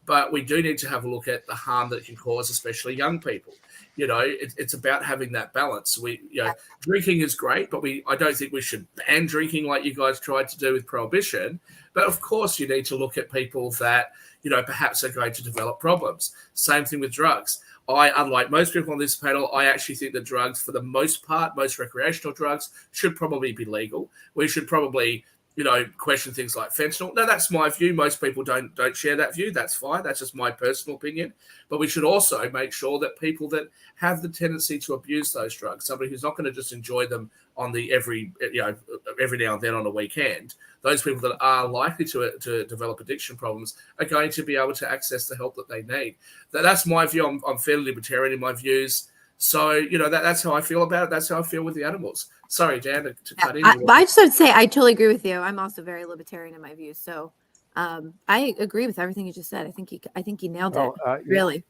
but we do need to have a look at the harm that it can cause, especially young people. You know, it's about having that balance. Drinking is great, but I don't think we should ban drinking like you guys tried to do with prohibition. But of course, you need to look at people that, perhaps are going to develop problems. Same thing with drugs. Unlike most people on this panel, I actually think that drugs, for the most part, most recreational drugs, should probably be legal. We should probably, question things like fentanyl. Now, that's my view. Most people don't share that view. That's fine. That's just my personal opinion. But we should also make sure that people that have the tendency to abuse those drugs, somebody who's not going to just enjoy them on the every now and then on a weekend, those people that are likely to develop addiction problems are going to be able to access the help that they need. That's my view. I'm fairly libertarian in my views. So, that's how I feel about it. That's how I feel with the animals. Sorry, Dan, to cut in. I just would say I totally agree with you. I'm also very libertarian in my views. So I agree with everything you just said. I think you nailed it. Oh, Really.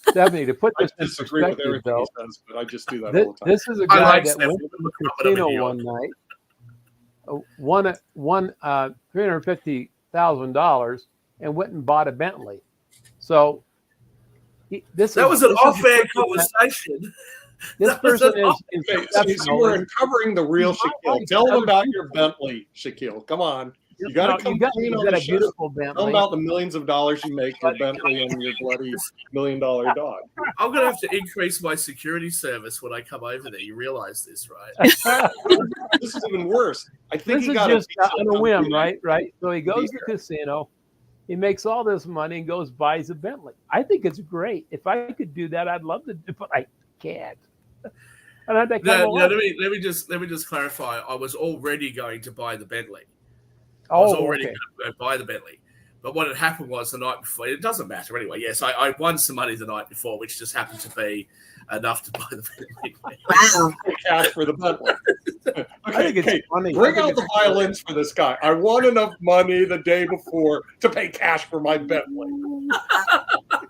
Stephanie, to put I this in disagree with perspective, everything though, he says, but I just do that this, all the time. this is a I guy like that Steph. went Look to the up what I'm casino in one night, won $350,000 and went and bought a Bentley. So That was an off-air conversation. This person is Okay, so exceptional. we're uncovering the real Shaquille. Tell them about your Bentley, Shaquille. Come on. You got to come clean you on got the a show. beautiful Tell them Bentley. about the millions of dollars you make your Bentley and your bloody $1 million dog. I'm going to have to increase my security service when I come over there. You realize this, right? This is even worse. I think This he is got just a visa on to a whim, come right? So he goes to here. the casino, he makes all this money and goes buys a Bentley. I think it's great. If I could do that, I'd love to, but I can't. And I think No, let me just clarify. I was already going to buy the Bentley. I was already okay. going to go buy the Bentley. But what had happened was the night before, it doesn't matter anyway. Yes, I won some money the night before, which just happened to be enough to buy the Bentley. Wow. Cash for the Bentley. I think it's Okay, funny. bring I think out the it's- violins for this guy. I want enough money the day before to pay cash for my Bentley.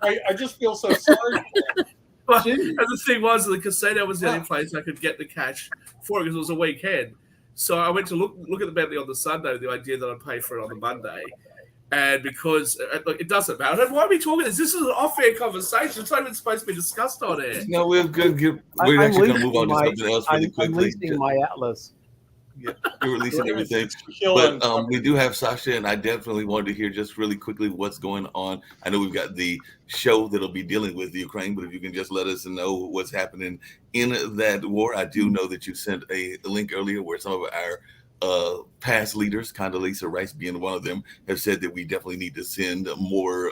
I just feel so sorry for him. But, Gee. and the thing was, the casino was the only place I could get the cash for it because it was a weekend. So I went to look at the Bentley on the Sunday, the idea that I'd pay for it on the Monday. And because look, it doesn't matter. Why are we talking this? This is an off-air conversation. It's not even supposed to be discussed on air. No, we're good. We're I'm actually going to move leasing on to my- something else really I'm quickly. leasing my Atlas. We're releasing everything. Killing. But we do have Sasha, and I definitely wanted to hear just really quickly what's going on. I know we've got the show that'll be dealing with the Ukraine, but if you can just let us know what's happening in that war. I do know that you sent a link earlier where some of our past leaders, Condoleezza Rice being one of them, have said that we definitely need to send more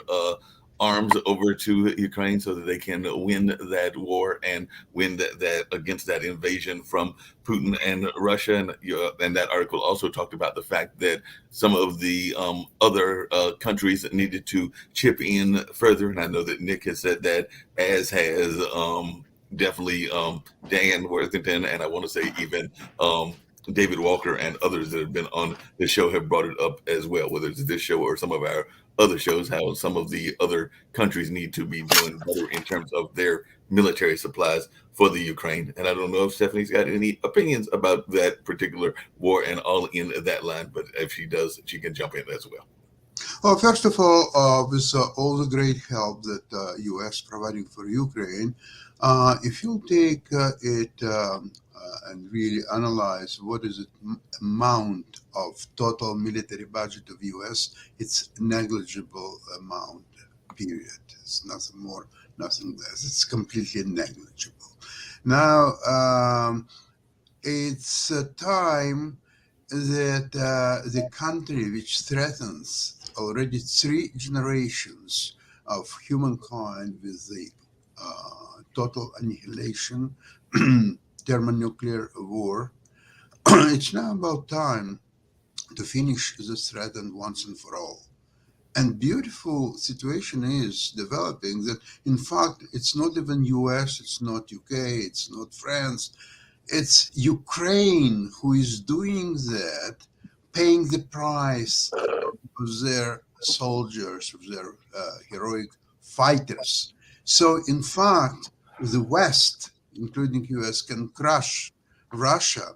arms over to Ukraine so that they can win that war and win that against that invasion from Putin and Russia. And that article also talked about the fact that some of the other countries needed to chip in further. And I know that Nick has said that, as has definitely Dan Worthington, and I want to say even David Walker and others that have been on the show have brought it up as well, whether it's this show or some of our other shows, how some of the other countries need to be doing better in terms of their military supplies for the Ukraine. And I don't know if Stephanie's got any opinions about that particular war and all in that line, but if she does, she can jump in as well. Well, first of all, with all the great help that U.S. providing for Ukraine, if you take it and really analyze what is the amount of total military budget of U.S., it's negligible amount, period. It's nothing more, nothing less. It's completely negligible. Now, it's a time that the country which threatens already 3 generations of humankind with the total annihilation, thermonuclear war, it's now about time to finish this threat and once and for all. And beautiful situation is developing that, in fact, it's not even US, it's not UK, it's not France, it's Ukraine who is doing that, paying the price of their soldiers, of their heroic fighters. So, in fact, the West, including US, can crush Russia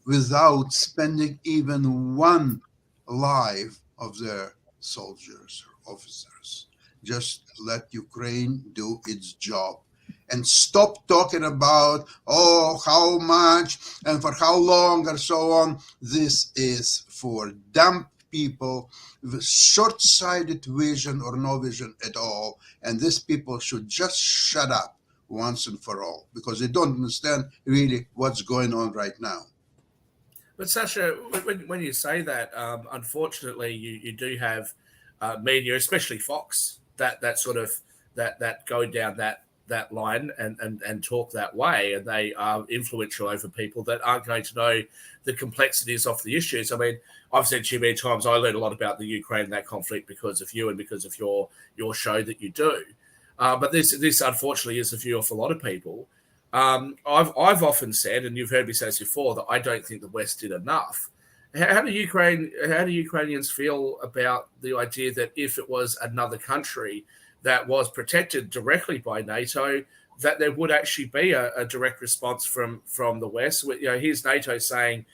without spending even one life of their soldiers or officers. Just let Ukraine do its job and stop talking about, oh, how much and for how long or so on. This is for dumb people with short-sighted vision or no vision at all. And these people should just shut up once and for all, because they don't understand really what's going on right now. But Sasha, when you say that, unfortunately, you do have media, especially Fox, that sort of that go down that line and talk that way, and they are influential over people that aren't going to know the complexities of the issues. I mean, I've said to you many times, I learned a lot about the Ukraine, that conflict, because of you and because of your show that you do. But this unfortunately is the view of a lot of people. I've often said, and you've heard me say this before, that I don't think the West did enough. How do Ukrainians feel about the idea that if it was another country that was protected directly by NATO, that there would actually be a direct response from the West? Here's NATO saying,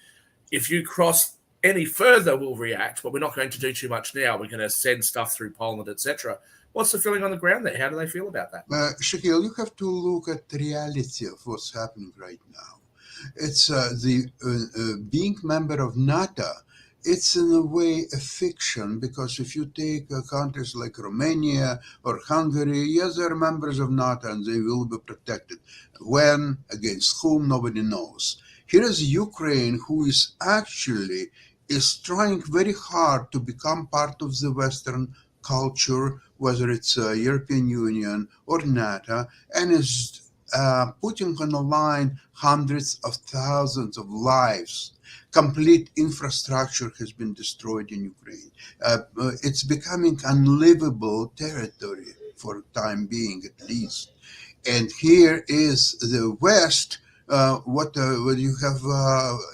if you cross any further, we'll react, but we're not going to do too much now. We're going to send stuff through Poland, etc. What's the feeling on the ground there? How do they feel about that? Shaquille, you have to look at the reality of what's happening right now. It's being member of NATO. It's in a way a fiction, because if you take countries like Romania or Hungary, yes, they're members of NATO and they will be protected. When, against whom, nobody knows. Here is Ukraine, who is trying very hard to become part of the Western culture, whether it's European Union or NATO, and is putting on the line hundreds of thousands of lives. Complete infrastructure has been destroyed in Ukraine. It's becoming unlivable territory for the time being, at least. And here is the West. What you have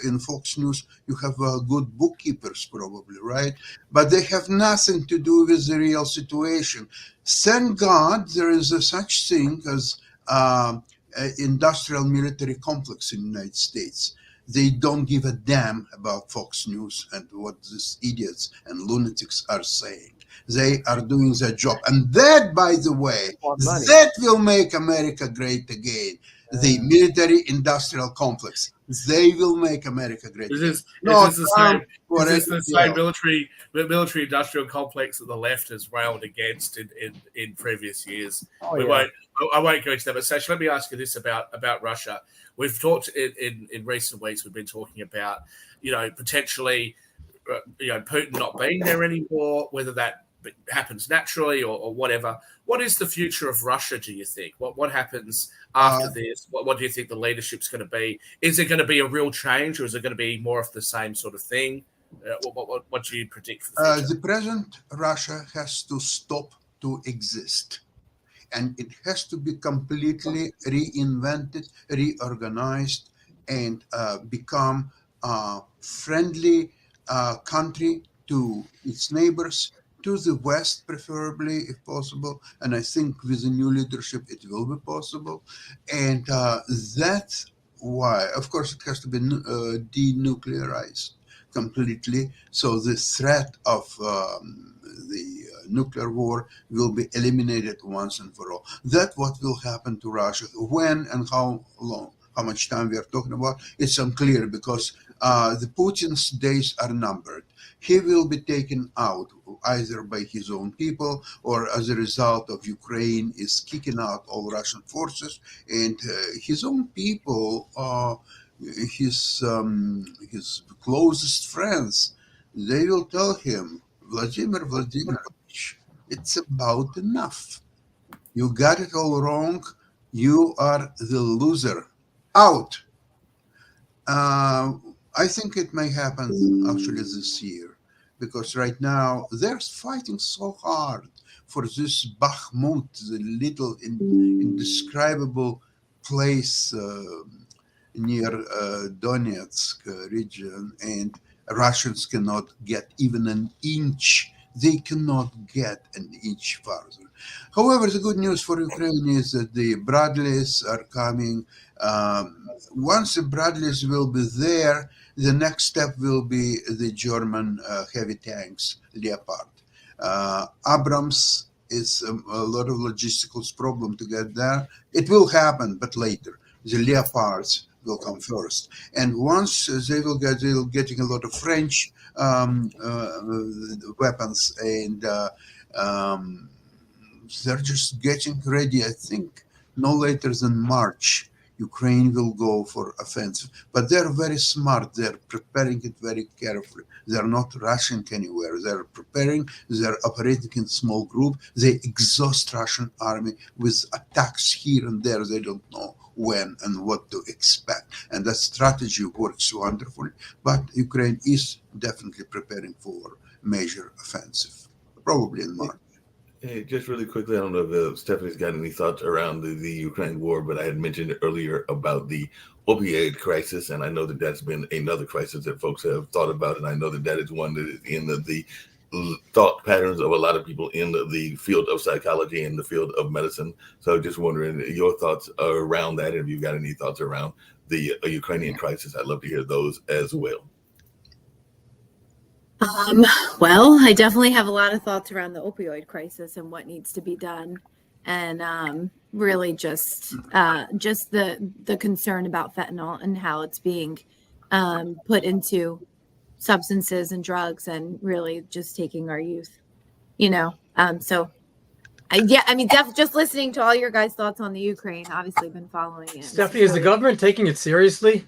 in Fox News, you have good bookkeepers probably, right? But they have nothing to do with the real situation. Thank God there is a such thing as industrial military complex in the United States. They don't give a damn about Fox News and what these idiots and lunatics are saying. They are doing their job. And that, by the way, that will make America great again. The military industrial complex. They will make America great again. Is this the same military industrial complex that the left has railed against in previous years? I won't go into that. But Sash, let me ask you this about Russia. We've talked in recent weeks. We've been talking about potentially Putin not being there anymore, whether that happens naturally or whatever. What is the future of Russia, do you think? What happens after this? What do you think the leadership's going to be? Is it going to be a real change, or is it going to be more of the same sort of thing? What do you predict for the future? The present Russia has to stop to exist. And it has to be completely reinvented, reorganized, and become a friendly country to its neighbors, to the West, preferably, if possible. And I think with the new leadership, it will be possible. And that's why, of course, it has to be denuclearized completely. So the threat of the nuclear war will be eliminated once and for all. That's what will happen to Russia. When and how long, how much time we are talking about, it's unclear, because the Putin's days are numbered. He will be taken out either by his own people, or as a result of Ukraine is kicking out all Russian forces, and his own people, his closest friends, they will tell him, Vladimir Vladimirovich, it's about enough. You got it all wrong. You are the loser. Out. I think it may happen actually this year, because right now they're fighting so hard for this Bakhmut, the little indescribable place near Donetsk region, and Russians cannot get even an inch. They cannot get an inch farther. However, the good news for Ukraine is that the Bradleys are coming. Once the Bradleys will be there, the next step will be the German heavy tanks, Leopard. Abrams is a lot of logistical problem to get there. It will happen, but later. The Leopards will come first. And once they're getting a lot of French weapons, and they're just getting ready. I think no later than March, Ukraine will go for offensive. But they're very smart. They're preparing it very carefully. They're not rushing anywhere. They're preparing. They're operating in small group. They exhaust Russian army with attacks here and there. They don't know when and what to expect. And that strategy works wonderfully. But Ukraine is definitely preparing for major offensive, probably in March. Hey, just really quickly, I don't know if Stephanie's got any thoughts around the Ukraine war, but I had mentioned earlier about the opioid crisis, and I know that that's been another crisis that folks have thought about, and I know that that is one that is in the thought patterns of a lot of people in the field of psychology and the field of medicine. So just wondering your thoughts around that. If you've got any thoughts around the Ukrainian crisis, I'd love to hear those as well. Well, I definitely have a lot of thoughts around the opioid crisis and what needs to be done, and really just the concern about fentanyl and how it's being put into substances and drugs, and really just taking our youth, So, just listening to all your guys' thoughts on the Ukraine, obviously been following it. Stephanie, is the government taking it seriously?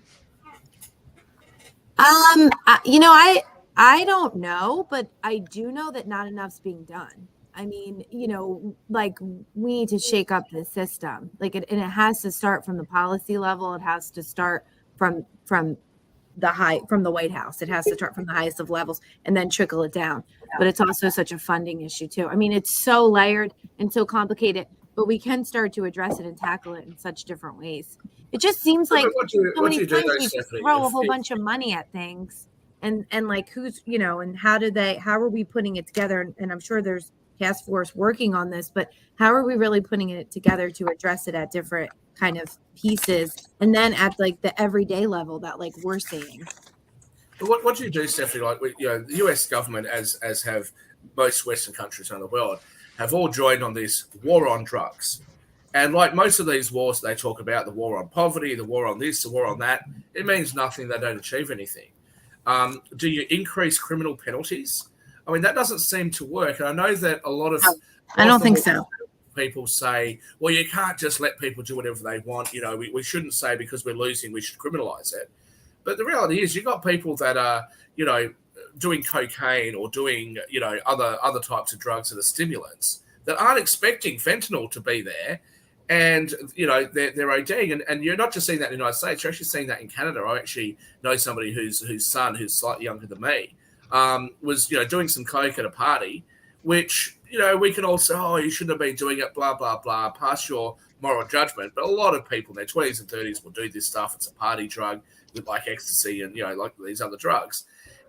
I don't know, but I do know that not enough's being done. I mean, like we need to shake up the system. Like and it has to start from the policy level. It has to start from the White House. It has to start from the highest of levels and then trickle it down. But it's also such a funding issue too. I mean, it's so layered and so complicated, but we can start to address it and tackle it in such different ways. It just seems like so many times we just throw a whole bunch of money at things and like who's, and how are we putting it together? And I'm sure there's task force working on this, but how are we really putting it together to address it at different kind of pieces and then at like the everyday level that like we're seeing? But what do you do, Stephanie? Like, the US government, as have most Western countries around the world, have all joined on this war on drugs. And like most of these wars they talk about, the war on poverty, the war on this, the war on that, it means nothing. They don't achieve anything. Do you increase criminal penalties? I mean, that doesn't seem to work. And I know that a lot of I don't think so. People say, well, you can't just let people do whatever they want. We shouldn't say because we're losing, we should criminalize it. But the reality is you've got people that are, doing cocaine or doing, other types of drugs that are stimulants that aren't expecting fentanyl to be there. And, they're ODing. And you're not just seeing that in the United States, you're actually seeing that in Canada. I actually know somebody whose son, who's slightly younger than me, was, doing some coke at a party, which, we can all say, oh, you shouldn't have been doing it, blah, blah, blah, pass your moral judgment. But a lot of people in their 20s and 30s will do this stuff. It's a party drug with like ecstasy and, like these other drugs.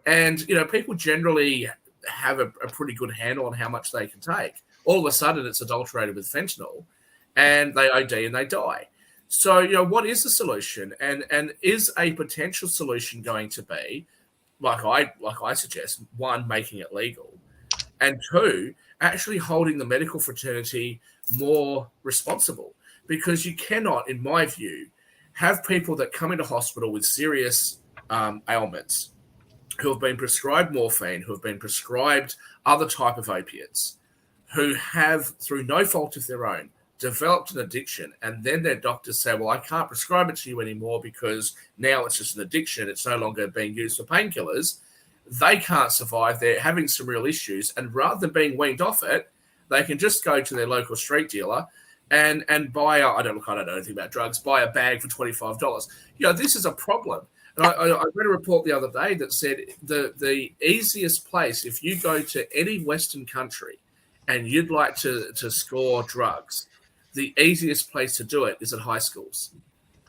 And, people generally have a pretty good handle on how much they can take. All of a sudden, it's adulterated with fentanyl and they OD and they die. So, what is the solution? And is a potential solution going to be, like I suggest, one, making it legal, and two, actually holding the medical fraternity more responsible? Because you cannot, in my view, have people that come into hospital with serious ailments, who have been prescribed morphine, who have been prescribed other type of opiates, who have, through no fault of their own, developed an addiction, and then their doctors say, well, I can't prescribe it to you anymore because now it's just an addiction. It's no longer being used for painkillers. They can't survive. They're having some real issues. And rather than being weaned off it, they can just go to their local street dealer and buy, I don't know anything about drugs, buy a bag for $25. This is a problem. And I read a report the other day that said the easiest place, if you go to any Western country and you'd like to score drugs, the easiest place to do it is at high schools.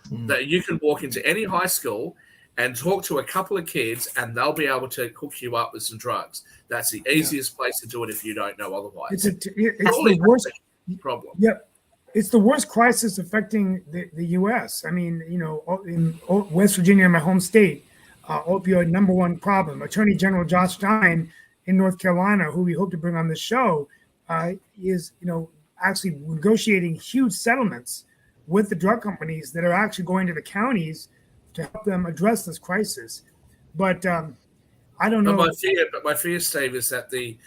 That you can walk into any high school and talk to a couple of kids and they'll be able to hook you up with some drugs. That's the easiest place to do it if you don't know otherwise. It's the worst problem. Yep. It's the worst crisis affecting the U.S. I mean, in West Virginia, my home state, opioid number one problem. Attorney General Josh Stein in North Carolina, who we hope to bring on the show, is, actually negotiating huge settlements with the drug companies that are actually going to the counties to help them address this crisis. But I don't know. But my fear, Steve, is that the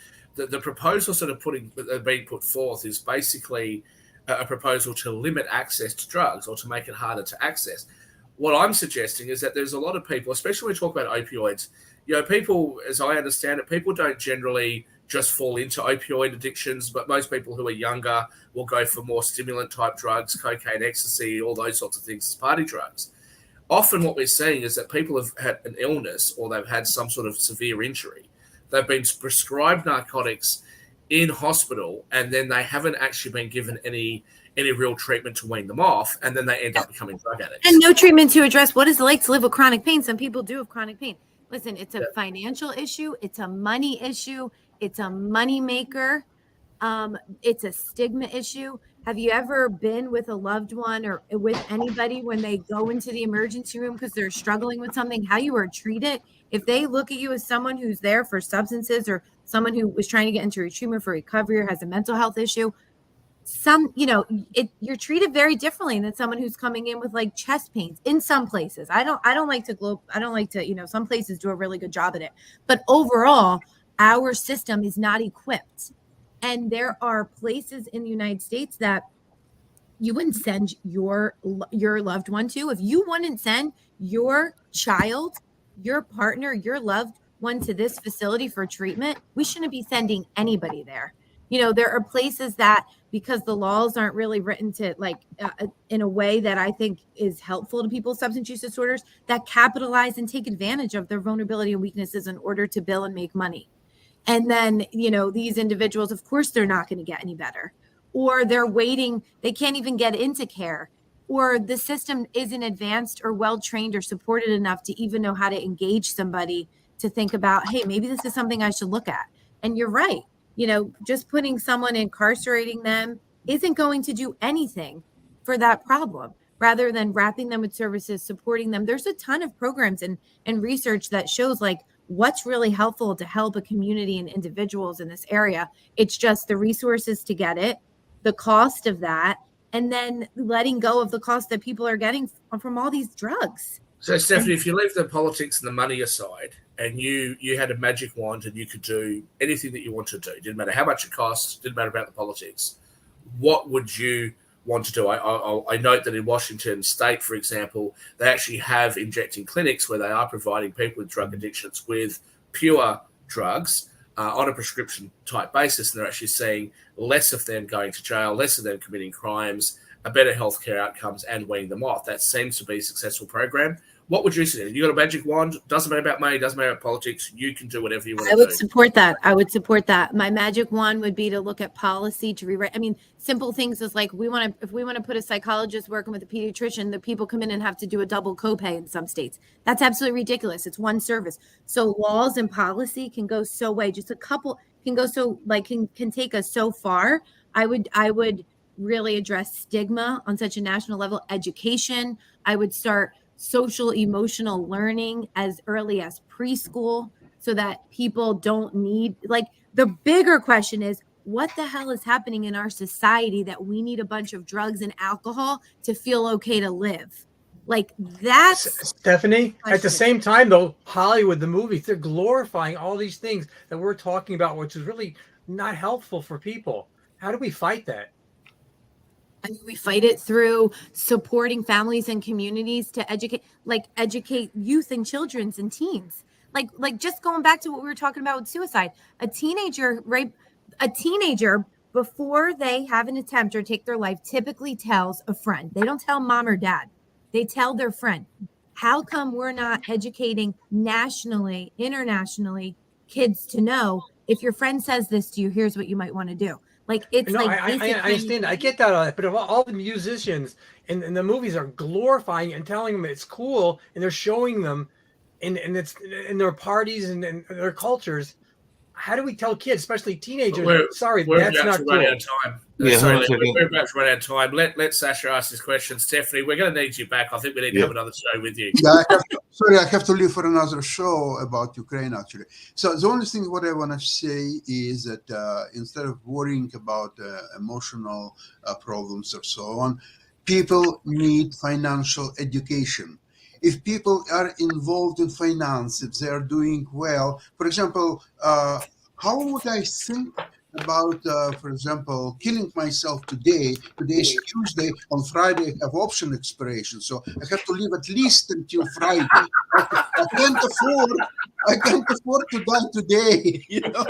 proposals that are being put forth is basically a proposal to limit access to drugs or to make it harder to access. What I'm suggesting is that there's a lot of people, especially when we talk about opioids, people, as I understand it, people don't generally just fall into opioid addictions, but most people who are younger will go for more stimulant type drugs, cocaine, ecstasy, all those sorts of things as party drugs. Often what we're seeing is that people have had an illness or they've had some sort of severe injury. They've been prescribed narcotics in hospital, and then they haven't actually been given any real treatment to wean them off, and then they end up becoming drug addicts. And no treatment to address what it's like to live with chronic pain. Some people do have chronic pain. Listen, it's a financial issue. It's a money issue. It's a money maker. It's a stigma issue. Have you ever been with a loved one or with anybody when they go into the emergency room because they're struggling with something, how you are treated? If they look at you as someone who's there for substances or someone who was trying to get into treatment for recovery or has a mental health issue, you're treated very differently than someone who's coming in with like chest pains in some places. I don't like to, some places do a really good job at it, but overall, our system is not equipped. And there are places in the United States that you wouldn't send your loved one to. If you wouldn't send your child, your partner, your loved one to this facility for treatment, we shouldn't be sending anybody there. You know, there are places that, because the laws aren't really written to in a way that I think is helpful to people with substance use disorders, that capitalize and take advantage of their vulnerability and weaknesses in order to bill and make money. And then, you know, these individuals, of course, they're not going to get any better, or they're waiting. They can't even get into care, or the system isn't advanced or well-trained or supported enough to even know how to engage somebody to think about, hey, maybe this is something I should look at. And you're right. You know, just putting someone, incarcerating them isn't going to do anything for that problem. Rather than wrapping them with services, supporting them. There's a ton of programs and research that shows like what's really helpful to help a community and individuals in this area. It's just the resources to get it, the cost of that, and then letting go of the cost that people are getting from all these drugs. So, Stephanie, if you leave the politics and the money aside, and you had a magic wand and you could do anything that you want to do, didn't matter how much it costs, didn't matter about the politics, what would you want to do? I note that in Washington State, for example, they actually have injecting clinics where they are providing people with drug addictions with pure drugs on a prescription type basis, and they're actually seeing less of them going to jail, less of them committing crimes, a better healthcare outcomes, and weaning them off. That seems to be a successful program. What would you say? You got a magic wand, doesn't matter about money, doesn't matter about politics, you can do whatever you want to do. I would support that. I would support that. My magic wand would be to look at policy, to rewrite. I mean, simple things is like, if we want to put a psychologist working with a pediatrician, the people come in and have to do a double copay in some states. That's absolutely ridiculous. It's one service. So laws and policy can go so way. Just a couple can go so can take us so far. I would really address stigma on such a national level. Education. I would start social emotional learning as early as preschool so that people don't need, the bigger question is, what the hell is happening in our society that we need a bunch of drugs and alcohol to feel okay to live? That's Stephanie. At the same time, though, Hollywood, the movies, they're glorifying all these things that we're talking about, which is really not helpful for people. How do we fight that? I mean, we fight it through supporting families and communities to educate youth and children's and teens. Like just going back to what we were talking about with suicide, a teenager before they have an attempt or take their life typically tells a friend. They don't tell mom or dad. They tell their friend. How come we're not educating nationally, internationally, kids to know if your friend says this to you, here's what you might want to do? I understand. I get that, but all the musicians in the movies are glorifying and telling them it's cool, and they're showing them, and it's in their parties and their cultures. How do we tell kids, especially teenagers? That's not cool. We're about to run out of time. Let Sasha ask his question. Stephanie, we're going to need you back. I think we need to have another show with you. Yeah, I have to leave for another show about Ukraine, actually. So the only thing what I want to say is that instead of worrying about emotional problems or so on, people need financial education. If people are involved in finance, if they are doing well, for example, how would I think about, for example, killing myself today? Today is Tuesday. On Friday, I have option expiration, so I have to leave at least until Friday. I can't afford to die today. You know?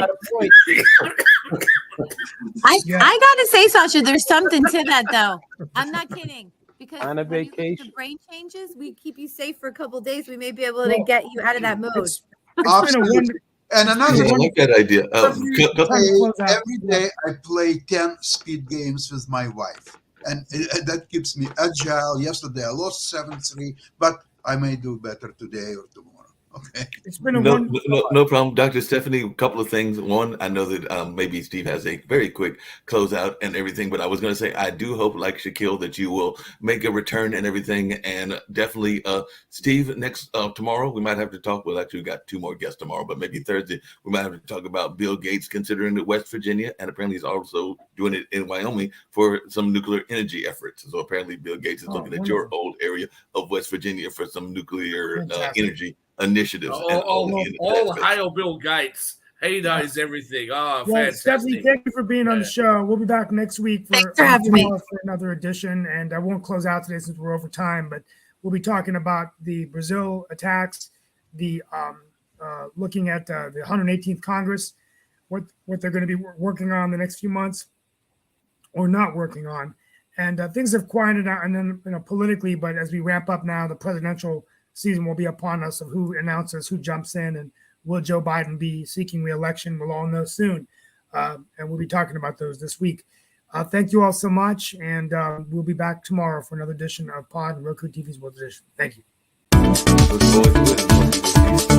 I gotta say, Sasha, there's something to that, though. I'm not kidding. Because on a vacation, the brain changes, we keep you safe for a couple of days. We may be able to get you out of that mode. And another I like that idea. Every day I play 10 speed games with my wife, and that keeps me agile. Yesterday I lost 7-3, but I may do better today or tomorrow. Okay. It's been no problem. Dr. Stephanie, a couple of things. One, I know that maybe Steve has a very quick closeout and everything, but I was going to say, I do hope, like Shaquille, that you will make a return and everything. And definitely, Steve, tomorrow, we might have to talk. Well, actually, we got 2 more guests tomorrow, but maybe Thursday, we might have to talk about Bill Gates considering it West Virginia. And apparently he's also doing it in Wyoming for some nuclear energy efforts. So apparently Bill Gates is looking at your old area of West Virginia for some nuclear energy initiatives. All hail Bill Gates. He knows everything. Oh, fantastic. Stephanie, thank you for being on the show. We'll be back next week for another edition, and I won't close out today since we're over time, but we'll be talking about the Brazil attacks, the looking at the 118th Congress, what they're going to be working on the next few months or not working on. And things have quieted out, and then politically. But as we ramp up now, the presidential season will be upon us of who announces, who jumps in, and will Joe Biden be seeking re-election? We'll all know soon, and we'll be talking about those this week. Thank you all so much, and we'll be back tomorrow for another edition of Pod and Roku TV's World Edition. Thank you. Look forward to it.